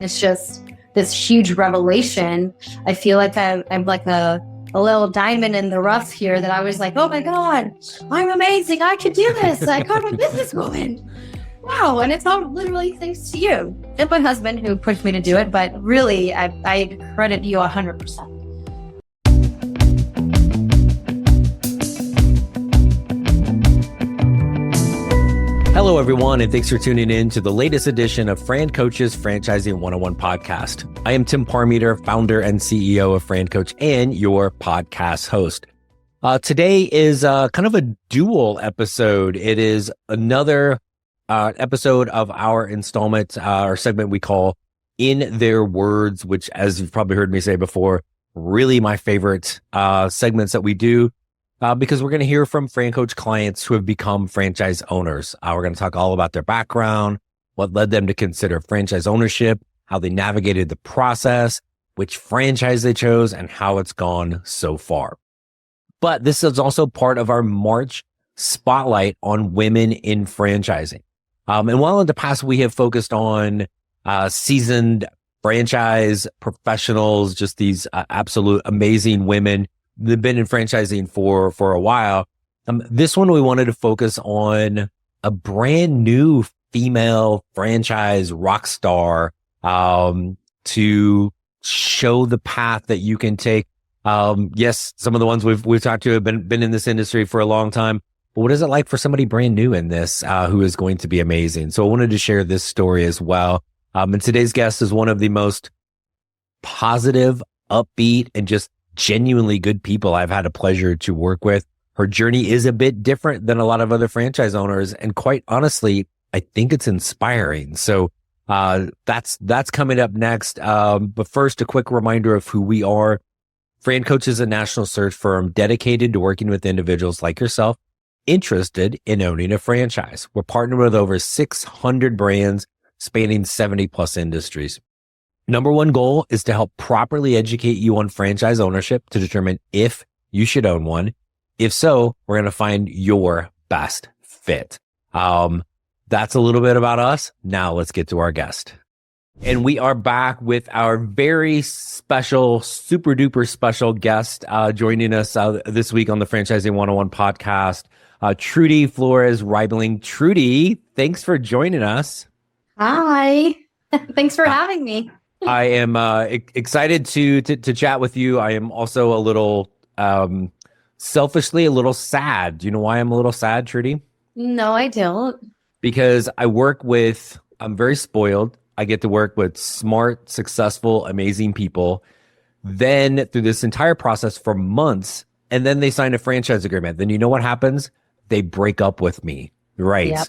It's just this huge revelation. I feel like I'm like a little diamond in the rough here that I was like, oh my God, I'm amazing. I could do this. Like, I'm a businesswoman. Wow. And it's all literally thanks to you and my husband who pushed me to do it. But really, I credit you 100%. Hello, everyone, and thanks for tuning in to the latest edition of FranCoach's Franchising 101 podcast. I am Tim Parmeter, founder and CEO of FranCoach and your podcast host. Today is kind of a dual episode. It is another episode of our installment, our segment we call In Their Words, which, as you've probably heard me say before, really my favorite segments that we do. Because we're going to hear from FranCoach clients who have become franchise owners. We're going to talk all about their background, what led them to consider franchise ownership, how they navigated the process, which franchise they chose, and how it's gone so far. But this is also part of our March spotlight on women in franchising. And while in the past we have focused on seasoned franchise professionals, just these absolute amazing women, they've been in franchising for a while. This one, we wanted to focus on a brand new female franchise rock star to show the path that you can take. Yes, some of the ones we've talked to have been in this industry for a long time. But what is it like for somebody brand new in this who is going to be amazing? So I wanted to share this story as well. And today's guest is one of the most positive, upbeat, and just genuinely good people I've had a pleasure to work with. Her journey is a bit different than a lot of other franchise owners. And quite honestly, I think it's inspiring. So that's coming up next. But first, a quick reminder of who we are. FranCoach is a national search firm dedicated to working with individuals like yourself interested in owning a franchise. We're partnered with over 600 brands spanning 70 plus industries. Number one goal is to help properly educate you on franchise ownership to determine if you should own one. If so, we're going to find your best fit. That's a little bit about us. Now let's get to our guest. And we are back with our very special, super duper special guest joining us this week on the Franchising 101 podcast, Trudy Flores Reibling. Trudy, thanks for joining us. Hi. Thanks for having me. I am excited to chat with you. I am also a little selfishly a little sad. Do you know why I'm a little sad, Trudy? No, I don't. Because I'm very spoiled. I get to work with smart, successful, amazing people. Then through this entire process for months, and then they sign a franchise agreement. Then you know what happens? They break up with me. Right. Yep.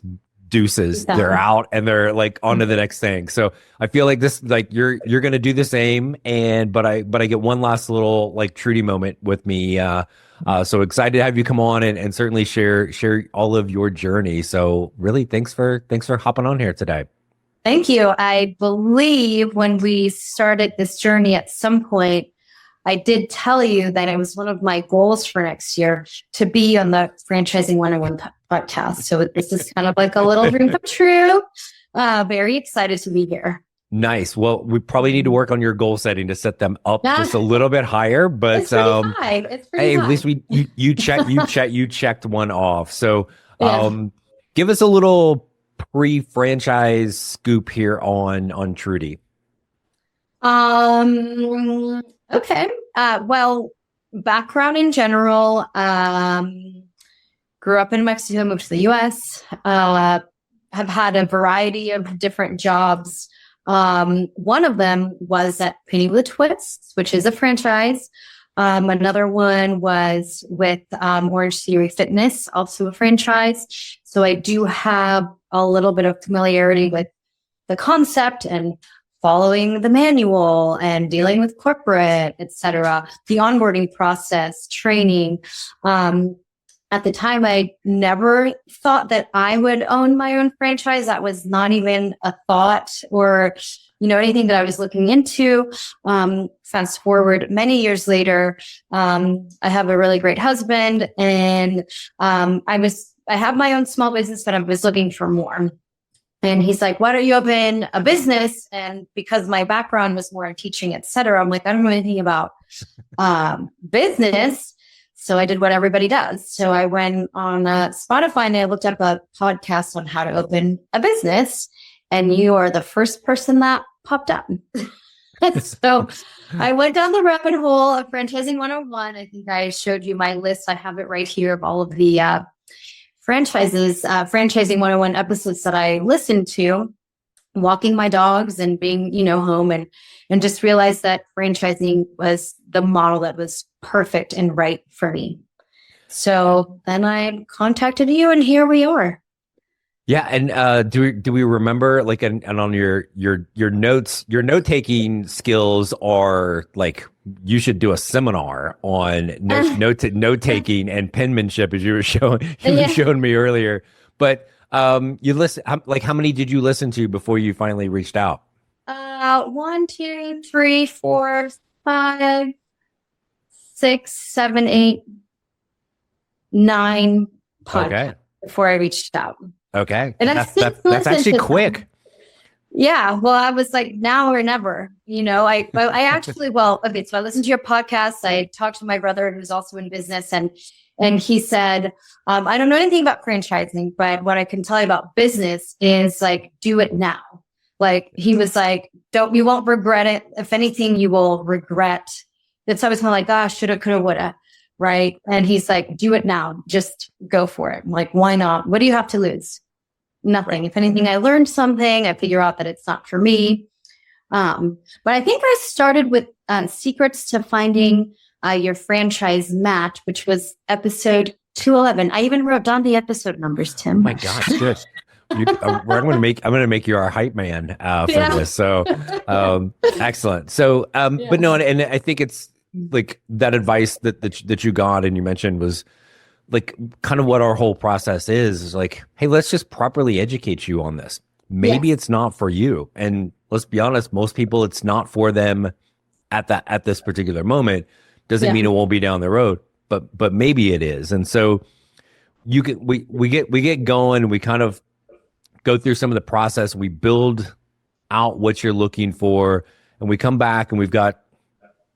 Deuces, they're out and they're like on to the next thing. So I feel like this, like you're going to do the same. But I get one last little like Trudy moment with me. So excited to have you come on and certainly share all of your journey. So really thanks for hopping on here today. Thank you. I believe when we started this journey at some point, I did tell you that it was one of my goals for next year to be on the Franchising 101 podcast. So this is kind of like a little dream come true. Very excited to be here. Nice. Well, we probably need to work on your goal setting to set them up just a little bit higher. But it's pretty high. It's pretty high. At least you checked one off. So give us a little pre-franchise scoop here on Trudy. Okay. Well, background in general, grew up in Mexico, moved to the US, have had a variety of different jobs. One of them was at Penny with Twists, which is a franchise. Another one was with Orange Theory Fitness, also a franchise. So I do have a little bit of familiarity with the concept and following the manual and dealing with corporate, etc., the onboarding process, training. At the time, I never thought that I would own my own franchise. That was not even a thought or, anything that I was looking into. Fast forward many years later, I have a really great husband, and I have my own small business, but I was looking for more. And he's like, why don't you open a business? And because my background was more in teaching, et cetera, I'm like, I don't know anything about business. So I did what everybody does. So I went on Spotify and I looked up a podcast on how to open a business. And you are the first person that popped up. So I went down the rabbit hole of Franchising 101. I think I showed you my list. I have it right here of all of the Franchising 101 episodes that I listened to, walking my dogs and being, home and just realized that franchising was the model that was perfect and right for me. So then I contacted you and here we are. Yeah. And do we remember like and on your notes, your note-taking skills are like you should do a seminar on note-taking and penmanship as you were showing me earlier. But you listen like how many did you listen to before you finally reached out? 1, 2, 3, 4, 5, 6, 7, 8, 9 podcasts before I reached out. Okay. And that's actually quick. Yeah. Well, I was like, now or never, I actually, so I listened to your podcast. I talked to my brother who's also in business and he said, I don't know anything about franchising, but what I can tell you about business is like, do it now. Like he was like, you won't regret it. If anything, you will regret. It's always kind of like, gosh, shoulda, coulda, woulda. Right. And he's like, do it now. Just go for it. I'm like, why not? What do you have to lose? Nothing. If anything, I learned something. I figure out that it's not for me. But I think I started with secrets to finding your franchise match, which was episode 211. I even wrote down the episode numbers, Tim. Oh my gosh, good. I'm going to make you our hype man for this. So excellent. So, but no, and I think it's like that advice that you got and you mentioned was like kind of what our whole process is like, hey, let's just properly educate you on this. Maybe it's not for you. And let's be honest, most people it's not for them at this particular moment. Doesn't mean it won't be down the road, but maybe it is. And so we get going, we kind of go through some of the process, we build out what you're looking for, and we come back and we've got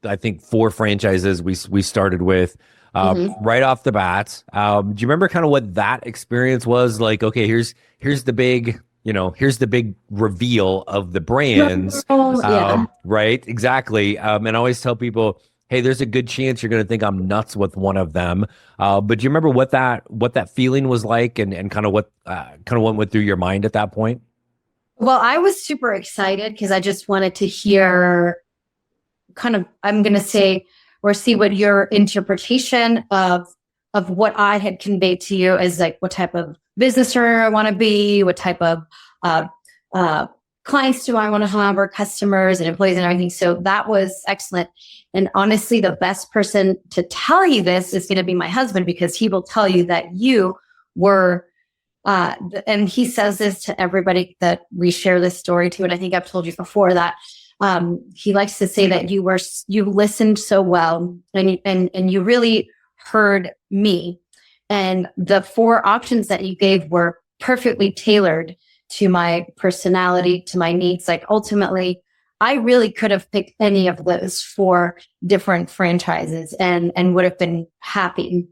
I think 4 franchises we started with right off the bat. Do you remember kind of what that experience was like? Okay, here's the big, here's the big reveal of the brands. Right. Exactly. And I always tell people, hey, there's a good chance you're going to think I'm nuts with one of them. But do you remember what that feeling was like and kind of what went through your mind at that point? Well, I was super excited because I just wanted to hear I'm going to say or see what your interpretation of what I had conveyed to you as like what type of business owner I want to be, what type of clients do I want to have or customers and employees and everything. So that was excellent. And honestly, the best person to tell you this is going to be my husband because he will tell you that you were and he says this to everybody that we share this story to. And I think I've told you before that he likes to say that you listened so well and you really heard me. And the 4 options that you gave were perfectly tailored to my personality, to my needs. Like ultimately, I really could have picked any of those 4 different franchises and would have been happy.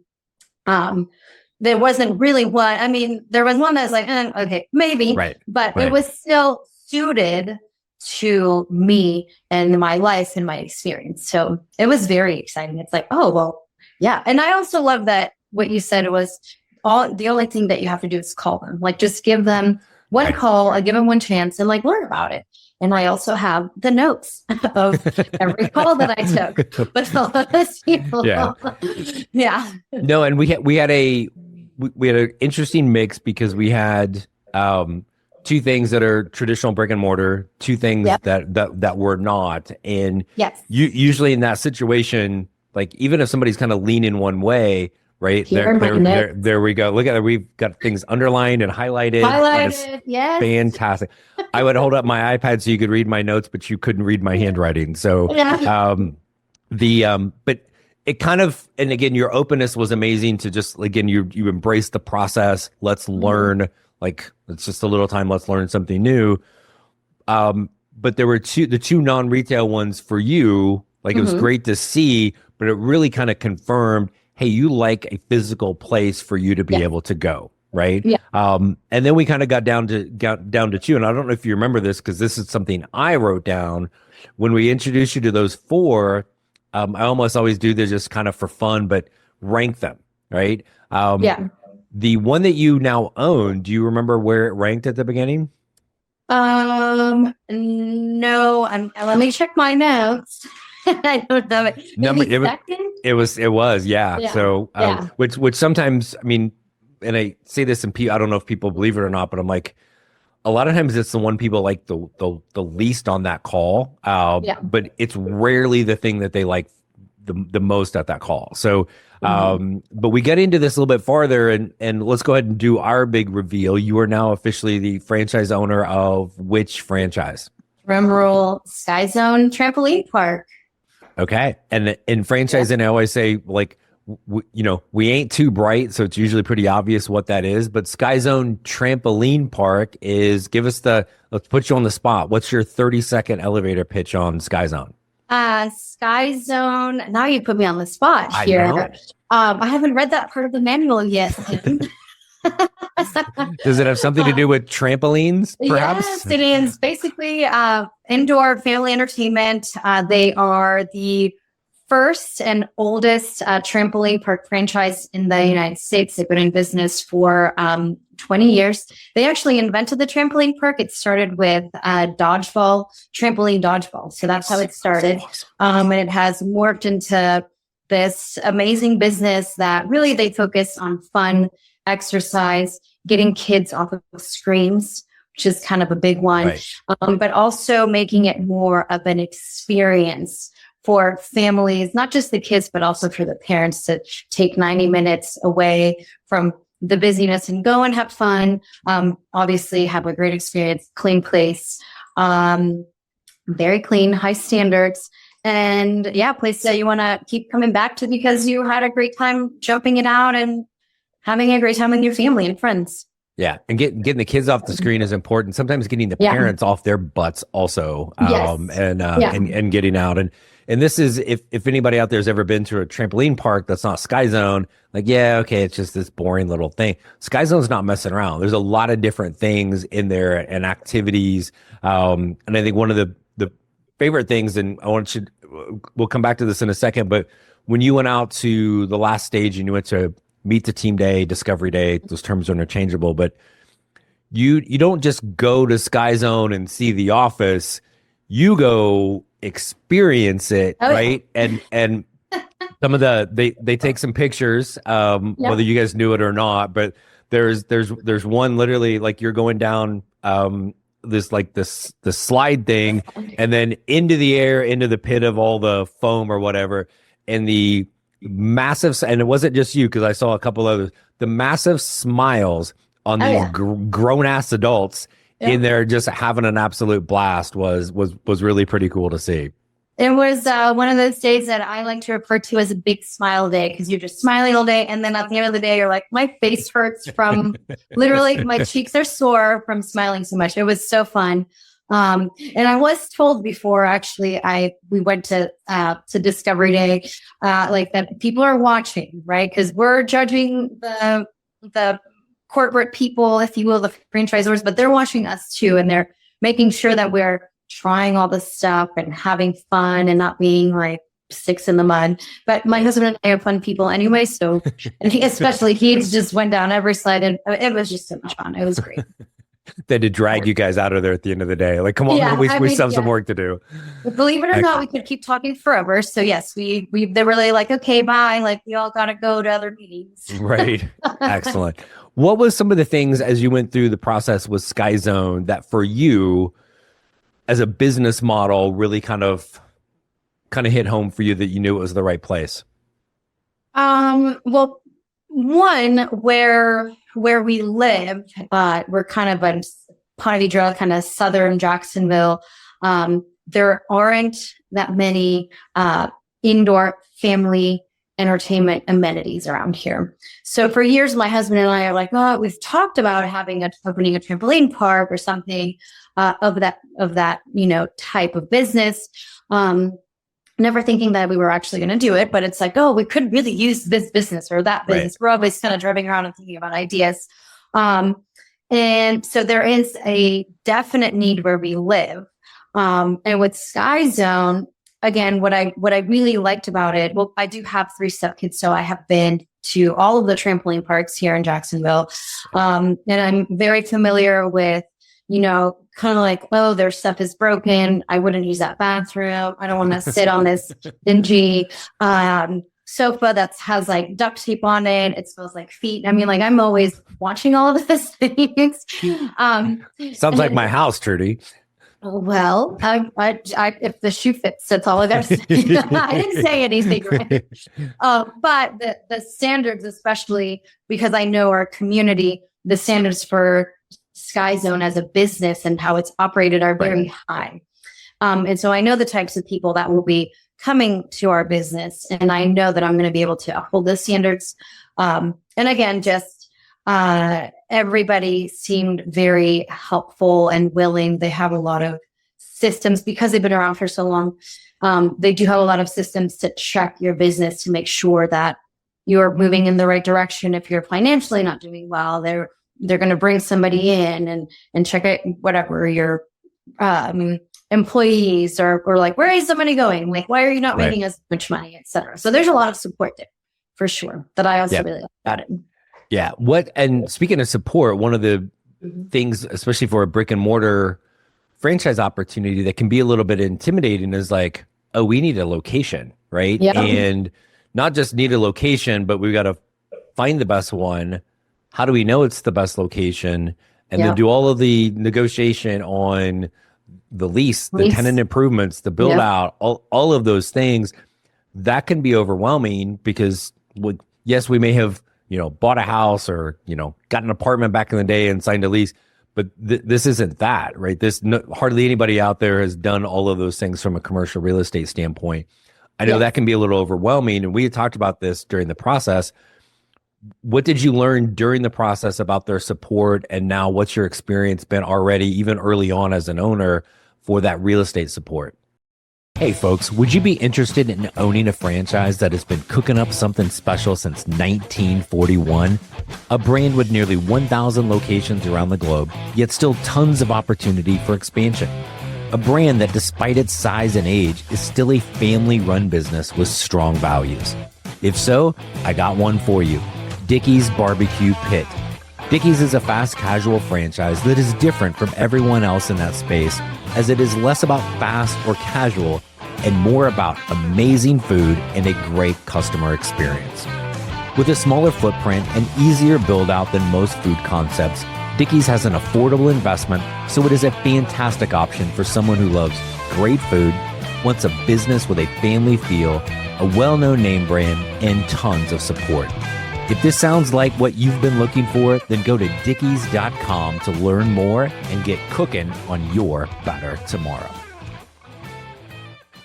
There wasn't really one. I mean, there was one that was like, okay, maybe, but it was still suited to me and my life and my experience. So it was very exciting. It's like, oh, well, yeah. And I also love that what you said was the only thing that you have to do is call them, like just give them one call, I give them one chance and like learn about it. And I also have the notes of every call that I took. But all of this, yeah. No, and we had an interesting mix because we had 2 things that are traditional brick and mortar, 2 things that were not. And usually in that situation, like even if somebody's kind of leaning one way, right? There we go. Look at it. We've got things underlined and highlighted. Yes. Fantastic. I would hold up my iPad so you could read my notes, but you couldn't read my handwriting. So, but it kind of, and again, your openness was amazing to just, again, you embrace the process. Let's learn like it's just a little time, let's learn something new. But there were the two non-retail ones for you. Like it was great to see, but it really kind of confirmed, hey, you like a physical place for you to be able to go, right? Yeah. And then we kind of got down to two. And I don't know if you remember this because this is something I wrote down when we introduced you to those four. I almost always do this just kind of for fun, but rank them, right? The one that you now own, do you remember where it ranked at the beginning? No, let me check my notes. I don't know it. It was, yeah. So, which sometimes, I mean, and I say this and I don't know if people believe it or not, but I'm like, a lot of times it's the one people like the least on that call. But it's rarely the thing that they like the most at that call. So, but we get into this a little bit farther and let's go ahead and do our big reveal. You are now officially the franchise owner of which franchise? Drum roll, Sky Zone Trampoline Park. Okay. And in franchising, I always say, like, we ain't too bright, so it's usually pretty obvious what that is. But Sky Zone Trampoline Park let's put you on the spot. What's your 30-second elevator pitch on Sky Zone? Sky Zone. Now you put me on the spot here. I haven't read that part of the manual yet. Does it have something to do with trampolines, perhaps? Yes, it is. Basically, indoor family entertainment. They are the first and oldest trampoline park franchise in the United States. They've been in business for 20 years. They actually invented the trampoline park. It started with trampoline dodgeball. So that's how it started. And it has morphed into this amazing business that really they focus on fun, exercise, getting kids off of screens, which is kind of a big one, right. But also making it more of an experience for families, not just the kids, but also for the parents to take 90 minutes away from the busyness and go and have fun. Obviously have a great experience, clean place, very clean, high standards. And place that you want to keep coming back to because you had a great time jumping it out and having a great time with your family and friends. Yeah. And getting the kids off the screen is important. Sometimes getting the parents off their butts also, and getting out. And this is, if anybody out there has ever been to a trampoline park that's not Sky Zone, like, it's just this boring little thing. Sky Zone's not messing around. There's a lot of different things in there and activities. And I think one of the favorite things, and we'll come back to this in a second, but when you went out to the last stage and you went to meet the team day, discovery day, those terms are interchangeable, but you don't just go to Sky Zone and see the office, you go experience it, right? And some of they take some pictures, whether you guys knew it or not, but there's one literally like you're going down this slide thing and then into the air, into the pit of all the foam or whatever, and the massive, and it wasn't just you because I saw a couple others, the massive smiles on these grown ass adults in there just having an absolute blast was really pretty cool to see. It was one of those days that I like to refer to as a big smile day because you're just smiling all day. And then at the end of the day, you're like, my face hurts from literally my cheeks are sore from smiling so much. It was so fun. And I was told before, actually, we went to Discovery Day, like that people are watching, right? Because we're judging the corporate people, if you will, the franchisors, but they're watching us too. And they're making sure that we're trying all this stuff and having fun and not being like sticks in the mud. But my husband and I are fun people anyway. So, and he just went down every slide and it was just so much fun. It was great. They had to drag you guys out of there at the end of the day. Like, come on, we still have some work to do. Believe it or not, we could keep talking forever. So yes, they were really like, okay, bye. Like we all got to go to other meetings. Right. Excellent. What was some of the things as you went through the process with Sky Zone that for you as a business model really kind of hit home for you that you knew it was the right place? Well, one where we live, we're kind of in Ponte Vedra, kind of southern Jacksonville. There aren't that many indoor family entertainment amenities around here. So for years, my husband and I are like, oh, we've talked about opening a trampoline park or something of that, type of business. Never thinking that we were actually going to do it, but it's like, oh, we could really use this business or that business. Right. We're always kind of driving around and thinking about ideas. And so there is a definite need where we live. And with Sky Zone, again, what I really liked about it, well, I do have 3 stepkids, so I have been to all of the trampoline parks here in Jacksonville. And I'm very familiar with, kind of like, oh, their stuff is broken. I wouldn't use that bathroom. I don't want to sit on this dingy sofa that has like duct tape on it. It smells like feet. I mean, like I'm always watching all of those things. Sounds like my house, Trudy. Well, I if the shoe fits, that's all I got to say. I didn't say anything, right? But the standards, especially because I know our community, the standards for Sky Zone as a business and how it's operated are very high. And so I know the types of people that will be coming to our business, and I know that I'm going to be able to uphold those standards. And again, just everybody seemed very helpful and willing. They have a lot of systems because they've been around for so long. They do have a lot of systems to check your business to make sure that you're moving in the right direction. If you're financially not doing well, they're going to bring somebody in and check it, whatever your employees or like, where is the money going? Like, why are you not making as much money, et cetera. So there's a lot of support there for sure that I also really like about it. Yeah. And speaking of support, one of the things, especially for a brick and mortar franchise opportunity that can be a little bit intimidating is like, oh, we need a location, right? Yeah. And not just need a location, but we've got to find the best one. How do we know it's the best location? And then do all of the negotiation on the lease, the tenant improvements, the build out, all of those things. That can be overwhelming because yes, we may have, bought a house or, got an apartment back in the day and signed a lease, but this isn't that, right? Hardly anybody out there has done all of those things from a commercial real estate standpoint. I know that can be a little overwhelming. And we had talked about this during the process. What did you learn during the process about their support? And now what's your experience been already, even early on as an owner, for that real estate support? Hey folks, would you be interested in owning a franchise that has been cooking up something special since 1941? A brand with nearly 1,000 locations around the globe, yet still tons of opportunity for expansion. A brand that, despite its size and age, is still a family-run business with strong values. If so, I got one for you. Dickey's Barbecue Pit. Dickey's is a fast casual franchise that is different from everyone else in that space, as it is less about fast or casual and more about amazing food and a great customer experience. With a smaller footprint and easier build out than most food concepts, Dickey's has an affordable investment, so it is a fantastic option for someone who loves great food, wants a business with a family feel, a well-known name brand, and tons of support. If this sounds like what you've been looking for, then go to dickeys.com to learn more and get cooking on your better tomorrow.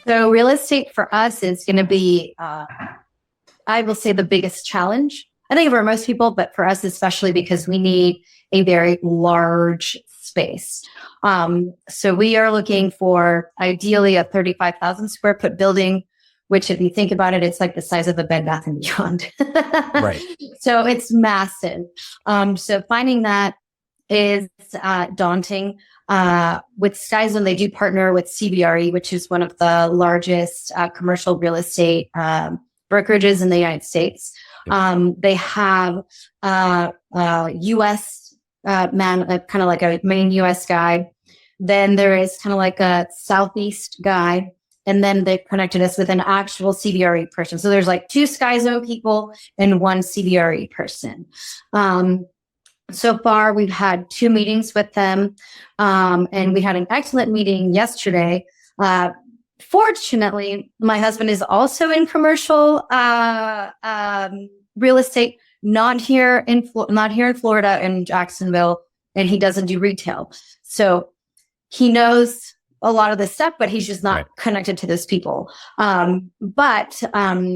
So real estate for us is going to be, I will say, the biggest challenge. I think for most people, but for us especially because we need a very large space. So we are looking for ideally a 35,000 square foot building, which if you think about it, it's like the size of a Bed Bath & Beyond. Right. So it's massive. So finding that is daunting. With Sky Zone, they do partner with CBRE, which is one of the largest commercial real estate brokerages in the United States. They have U.S. man, kind of like a main U.S. guy. Then there is kind of like a Southeast guy. And then they connected us with an actual CBRE person. So there's like 2 Sky Zone people and 1 CBRE person. So far, we've had 2 meetings with them. And we had an excellent meeting yesterday. Fortunately, my husband is also in commercial real estate, not here in Florida, in Jacksonville, and he doesn't do retail. So he knows a lot of this stuff, but he's just not Right. connected to those people. But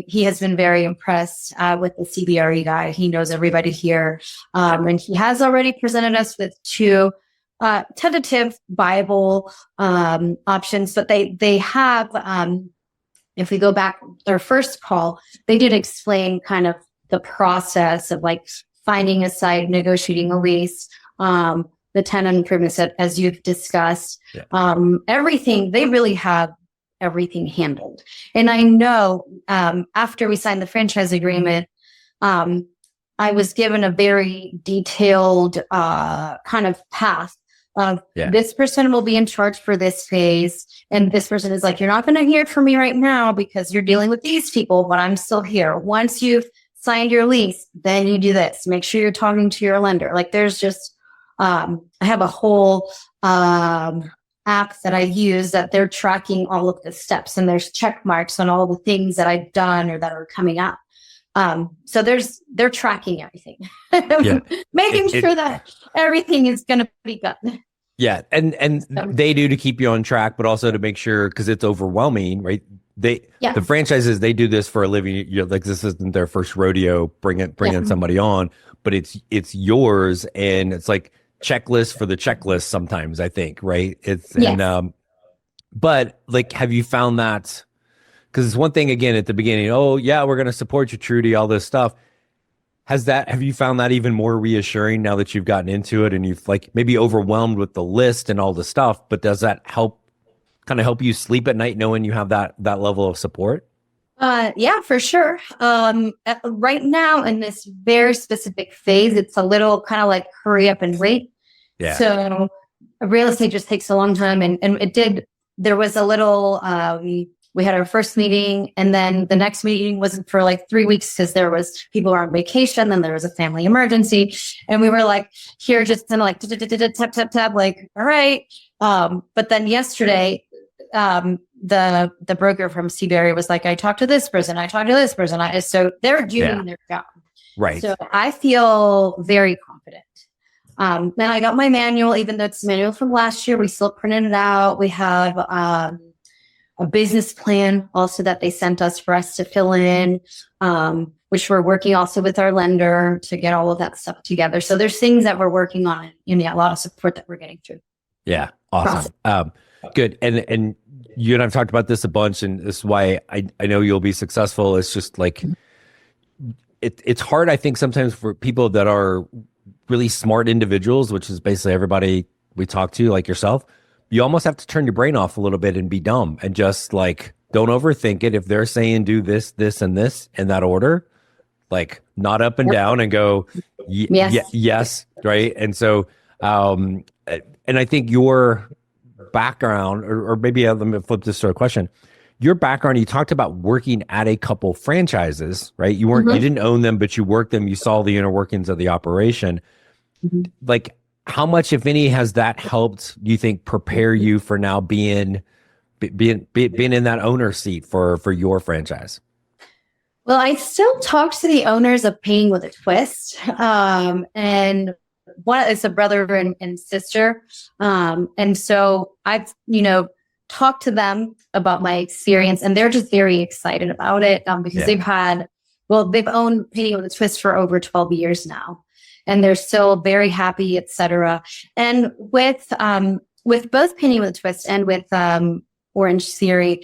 he has been very impressed with the CBRE guy. He knows everybody here. And he has already presented us with two tentative Bible options, but they have, if we go back their first call, they did explain kind of the process of like finding a site, negotiating a lease, the tenant improvements as you've discussed, everything. They really have everything handled. And I know after we signed the franchise agreement, I was given a very detailed kind of path of this person will be in charge for this phase. And this person is like, you're not going to hear from me right now because you're dealing with these people, but I'm still here. Once you've signed your lease, then you do this. Make sure you're talking to your lender. Like there's just, I have a whole app that I use that they're tracking all of the steps, and there's check marks on all the things that I've done or that are coming up. So they're tracking everything, making sure that everything is going to be done. Yeah. And they do to keep you on track, but also to make sure, because it's overwhelming, right? The franchises, they do this for a living. You're like, this isn't their first rodeo, bringing somebody on, but it's yours. And it's like checklist for the checklist sometimes, I think, right? But like, have you found that? Because it's one thing, again, at the beginning, oh, yeah, we're going to support you, Trudy, all this stuff. Have you found that even more reassuring now that you've gotten into it and you've like maybe overwhelmed with the list and all the stuff, but does that help you sleep at night knowing you have that level of support? Yeah, for sure. Right now in this very specific phase, it's a little kind of like hurry up and wait. Yeah. So real estate just takes a long time. And there was a little, we had our first meeting, and then the next meeting wasn't for like 3 weeks because there was people were on vacation. Then there was a family emergency, and we were like here just kind of like tap tap tap, like all right. But then yesterday, the broker from CBRE was like, I talked to this person, I talked to this person. So they're doing their job, right? So I feel very confident. Then I got my manual, even though it's manual from last year, we still printed it out. We have a business plan also that they sent us for us to fill in, which we're working also with our lender to get all of that stuff together. So there's things that we're working on and a lot of support that we're getting through. Yeah. Awesome. Good. And you and I've talked about this a bunch, and this is why I know you'll be successful. It's just like, it's hard, I think, sometimes for people that are really smart individuals, which is basically everybody we talk to, like yourself. You almost have to turn your brain off a little bit and be dumb and just like, don't overthink it. If they're saying do this, this, and this in that order, like nod up and down and go, yes. Right. And so, and I think your background, or maybe let me flip this to a question. Your background, you talked about working at a couple franchises, right? You you didn't own them, but you worked them. You saw the inner workings of the operation. Like, how much, if any, has that helped, you think, prepare you for now being in that owner seat for your franchise? Well, I still talk to the owners of Painting with a Twist, and one is a brother and sister, and so I've talked to them about my experience, and they're just very excited about it because they've owned Painting with a Twist for over 12 years now. And they're still very happy, etc. And with both Painting with a Twist and with Orange Theory,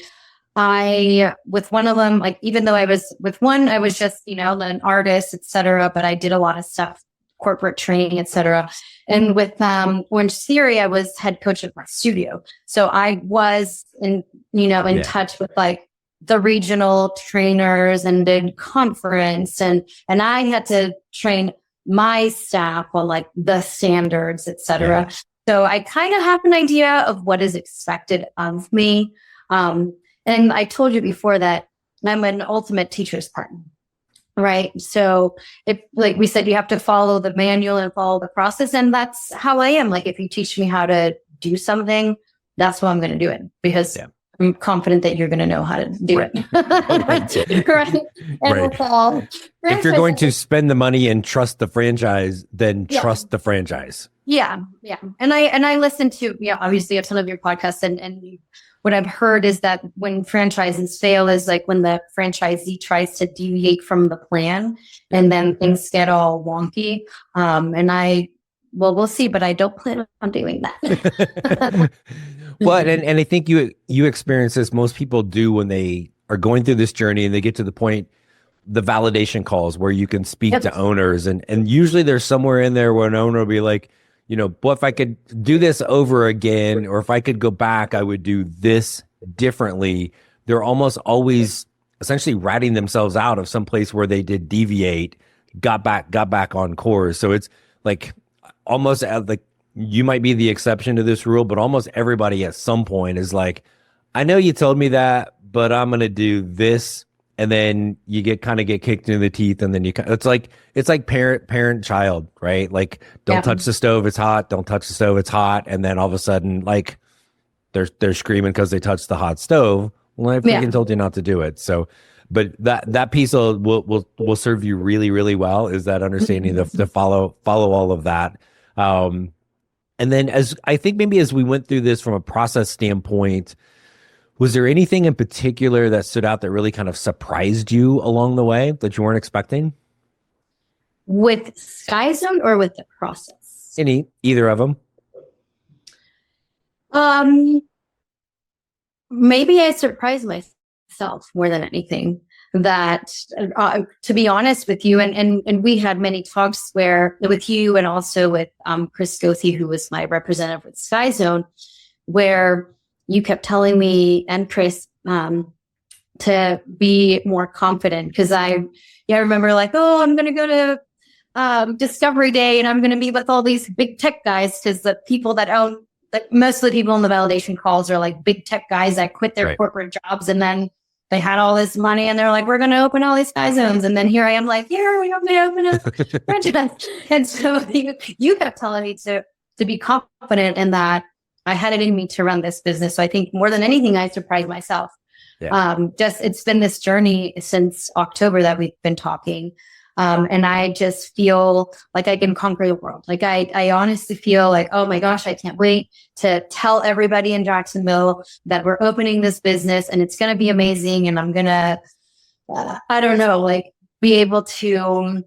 with one of them, like even though I was with one, I was just an artist, etc. But I did a lot of stuff, corporate training, etc. And with Orange Theory, I was head coach at my studio, so I was in touch with like the regional trainers and did conference, and I had to train my staff on like the standards, etc. So I kind of have an idea of what is expected of me. And I told you before that I'm an ultimate teacher's partner, right? So if, like we said, you have to follow the manual and follow the process. And that's how I am. Like if you teach me how to do something, that's what I'm going to do it, because I'm confident that you're going to know how to do it. Right. If you're going to spend the money and trust the franchise, then trust the franchise. Yeah, yeah. And I listen to, obviously a ton of your podcasts, and what I've heard is that when franchises fail is like when the franchisee tries to deviate from the plan and then things get all wonky. Well, we'll see, but I don't plan on doing that. Well, and I think you experience this. Most people do when they are going through this journey and they get to the point, the validation calls where you can speak to owners, and usually there's somewhere in there where an owner will be like, well, if I could do this over again, or if I could go back, I would do this differently. They're almost always essentially ratting themselves out of some place where they did deviate, got back on course. So it's like almost like you might be the exception to this rule, but almost everybody at some point is like, I know you told me that, but I'm going to do this. And then you get kicked in the teeth, and then it's like parent child, right? Like, don't touch the stove, it's hot. Don't touch the stove, it's hot. And then all of a sudden, like, they're screaming because they touched the hot stove. Well, I freaking told you not to do it. So, but that piece will serve you really, really well, is that understanding to follow all of that. And then as we went through this from a process standpoint, was there anything in particular that stood out that really kind of surprised you along the way that you weren't expecting? With Sky Zone or with the process? Either of them. Maybe I surprised myself more than anything. That, to be honest with you, and we had many talks with you and also with Chris Gothi, who was my representative with Sky Zone, where you kept telling me and Chris to be more confident, because I remember like, oh, I'm going to go to Discovery Day and I'm going to be with all these big tech guys, because the people that own, like most of the people in the validation calls are like big tech guys that quit their corporate jobs, and then they had all this money and they're like, we're going to open all these Sky Zones. And then here I am like, yeah, we're going to open a franchise. And so you kept telling me to be confident in that I had it in me to run this business. So I think more than anything, I surprised myself. It's been this journey since October that we've been talking. And I just feel like I can conquer the world. Like I honestly feel like, oh my gosh, I can't wait to tell everybody in Jacksonville that we're opening this business and it's going to be amazing. And I'm going to, I don't know, like be able to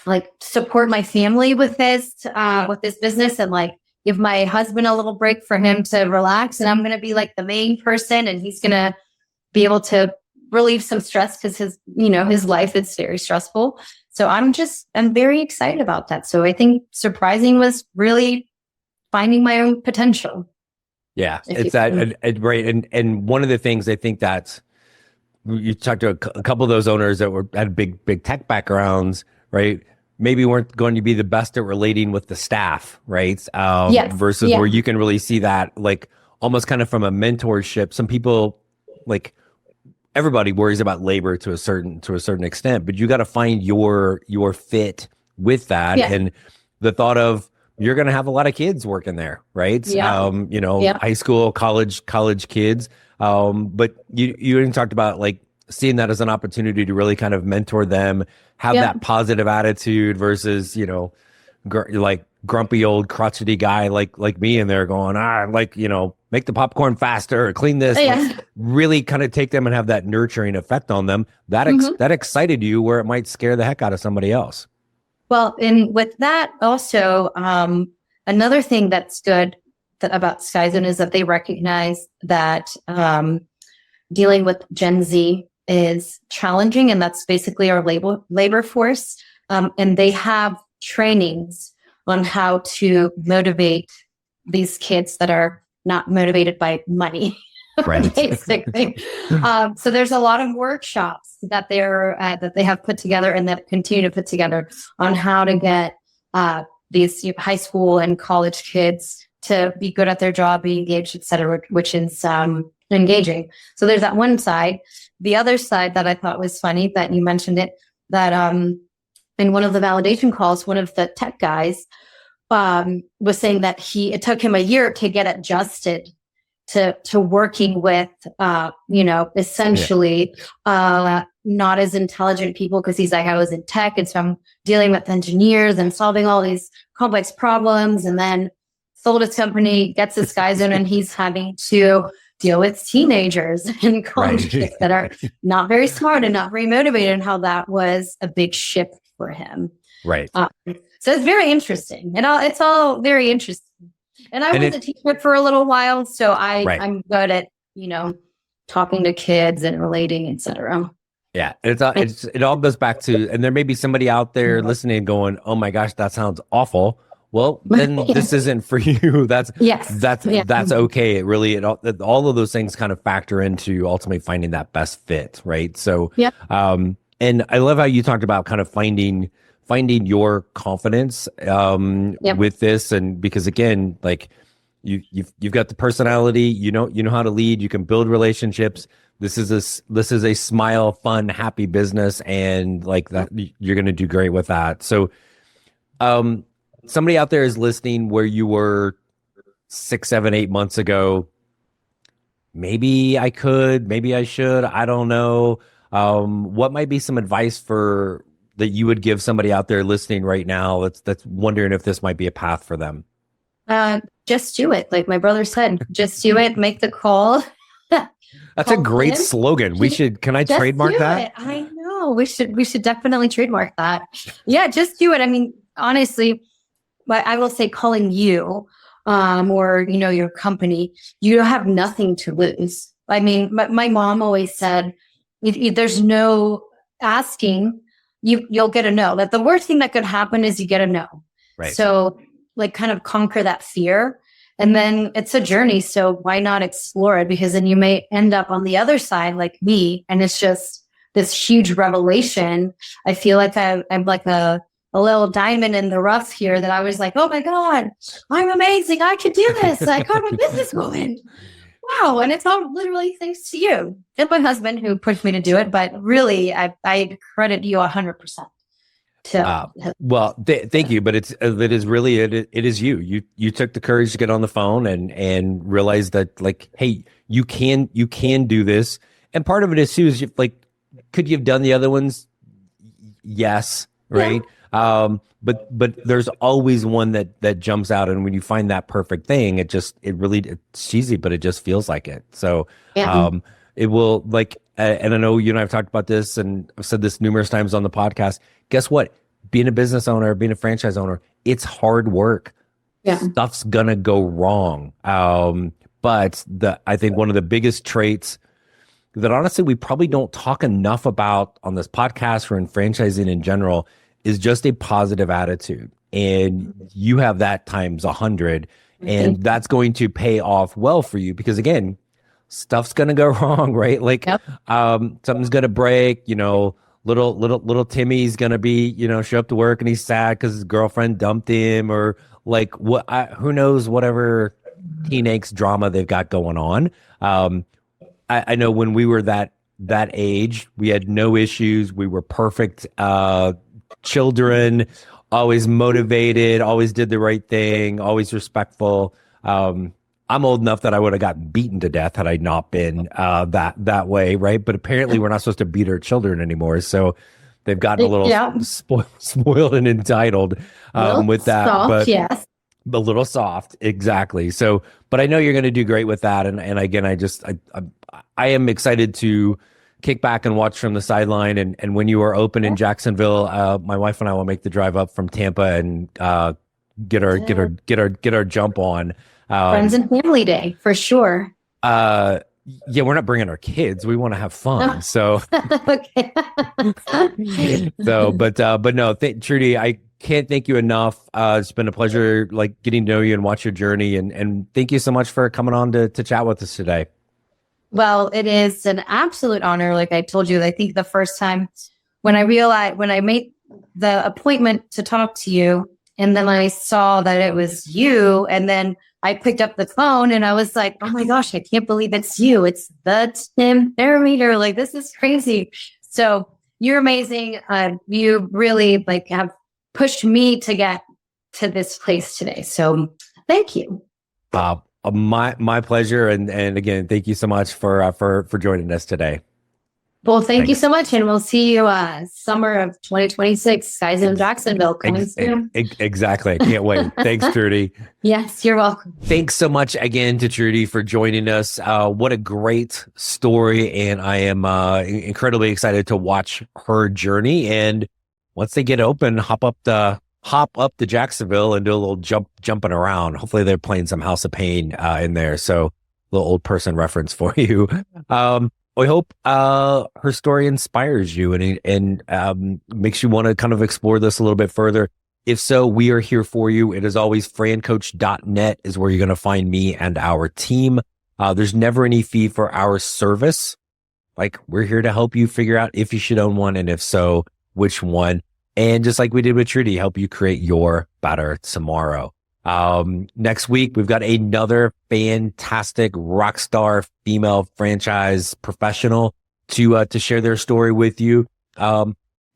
like support my family with this business, and like give my husband a little break for him to relax. And I'm going to be like the main person, and he's going to be able to relieve some stress, because his life is very stressful. So I'm very excited about that. So I think surprising was really finding my own potential. Yeah, it's that, right. And one of the things I think that you talked to a couple of those owners that had big tech backgrounds, right? Maybe weren't going to be the best at relating with the staff, right? Versus where you can really see that, like almost kind of from a mentorship. Some people, like, everybody worries about labor to a certain extent, but you got to find your fit with that. And the thought of, you're going to have a lot of kids working there, right? High school, college kids. But you even talked about like seeing that as an opportunity to really kind of mentor them, have that positive attitude versus, like grumpy old crotchety guy like me in there going, make the popcorn faster or clean this. Like, really kind of take them and have that nurturing effect on them. That excited you, where it might scare the heck out of somebody else. Well, and with that also, another thing that's good about Sky Zone is that they recognize that dealing with Gen Z is challenging, and that's basically our labor force. And they have trainings on how to motivate these kids that are not motivated by money. Right. Basically. So there's a lot of workshops that they have put together and that continue to put together on how to get these high school and college kids to be good at their job, be engaged, et cetera, which is engaging. So there's that one side. The other side that I thought was funny that you mentioned it, that in one of the validation calls, one of the tech guys was saying that it took him a year to get adjusted to working with, essentially, not as intelligent people, because he's like, I was in tech. And so I'm dealing with engineers and solving all these complex problems, and then sold his company, gets to Sky Zone, and he's having to deal with teenagers and college kids that are not very smart and not very motivated, and how that was a big shift for him. Right. So it's very interesting. And it's all very interesting. And I was a teacher for a little while, so I'm good at, talking to kids and relating, etc. Yeah, it all goes back to, and there may be somebody out there listening going, "Oh my gosh, that sounds awful." Well, then this isn't for you. That's okay. It really, all of those things kind of factor into ultimately finding that best fit, right? So, and I love how you talked about kind of finding your confidence with this, and because again, like you've got the personality, you know how to lead, you can build relationships. This is a smile, fun, happy business, and like that, you're going to do great with that. So, somebody out there is listening where you were 6, 7, 8 months ago. Maybe I could, maybe I should, I don't know. What might be some advice that you would give somebody out there listening right now that's wondering if this might be a path for them? Just do it. Like my brother said, just do it. Make the call. That's a great slogan. Can I trademark that? I know. We should definitely trademark that. Yeah, just do it. I mean, honestly, but I will say, calling you, or, your company, you have nothing to lose. I mean, my mom always said, if there's no asking, you'll get a no. That the worst thing that could happen is you get a no. Right. So like kind of conquer that fear. And then it's a journey. So why not explore it? Because then you may end up on the other side like me. And it's just this huge revelation. I feel like I'm like a little diamond in the rough here, that I was like, oh my God, I'm amazing. I can do this. I got my business going. Wow. And it's all literally thanks to you and my husband who pushed me to do it. But really, I credit you 100%. Well, thank you. But it is you. You took the courage to get on the phone and realize that, like, hey, you can do this. And part of it is too, is like, could you have done the other ones? Yes. Right. Yeah. But there's always one that jumps out, and when you find that perfect thing, it's cheesy, but it just feels like it. So, it will, like, and I know you and I have talked about this, and I've said this numerous times on the podcast. Guess what? Being a business owner, being a franchise owner, it's hard work. Yeah. Stuff's gonna go wrong. But I think one of the biggest traits that honestly we probably don't talk enough about on this podcast or in franchising in general is just a positive attitude. And you have that times 100, and that's going to pay off well for you, because again, stuff's going to go wrong, right? Like, something's going to break, little Timmy's going to be, show up to work and he's sad because his girlfriend dumped him, or like who knows, whatever teenage drama they've got going on. I know when we were that age, we had no issues. We were perfect, children, always motivated, always did the right thing, always respectful. I'm old enough that I would have gotten beaten to death had I not been that way, right? But apparently we're not supposed to beat our children anymore, so they've gotten a little spoiled and entitled with that. Soft, but yes. A little soft, exactly. So, but I know you're going to do great with that, and again, I am excited to kick back and watch from the sideline. And when you are open in Jacksonville, my wife and I will make the drive up from Tampa and get our jump on. Friends and family day for sure. Yeah, we're not bringing our kids. We want to have fun. So, okay. but no, Trudy, I can't thank you enough. It's been a pleasure, like, getting to know you and watch your journey. And thank you so much for coming on to chat with us today. Well, it is an absolute honor. Like I told you, I think the first time when I made the appointment to talk to you, and then I saw that it was you, and then I picked up the phone and I was like, oh my gosh, I can't believe it's you. It's the Tim Parameter. Like, this is crazy. So you're amazing. You really have pushed me to get to this place today. So thank you. My pleasure. And again, thank you so much for joining us today. Well, thank you so much. And we'll see you summer of 2026, Sky Zone Jacksonville coming soon. Exactly. I can't wait. Thanks, Trudy. Yes, you're welcome. Thanks so much again to Trudy for joining us. What a great story. And I am incredibly excited to watch her journey. And once they get open, hop up to Jacksonville and do a little jumping around. Hopefully they're playing some House of Pain in there. So a little old person reference for you. We hope her story inspires you and makes you want to kind of explore this a little bit further. If so, we are here for you. It is always FranCoach.net is where you're going to find me and our team. There's never any fee for our service. Like, we're here to help you figure out if you should own one, and if so, which one. And just like we did with Trudy, help you create your better tomorrow. Next week, we've got another fantastic rock star female franchise professional to share their story with you.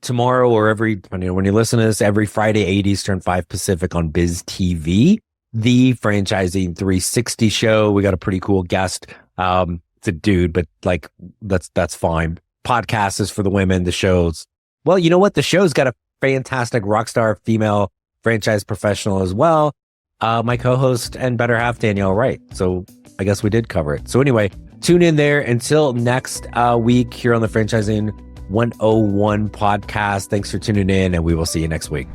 Tomorrow or when you listen to this, every Friday, 8 Eastern, 5 Pacific on Biz TV, the Franchising 360 show. We got a pretty cool guest. It's a dude, but like, that's fine. Podcast is for the women. The show's, well, you know what? The show's got a fantastic rock star female franchise professional as well. My co-host and better half, Danielle Wright. So I guess we did cover it. So anyway, tune in there. Until next week here on the Franchising 101 podcast. Thanks for tuning in, and we will see you next week.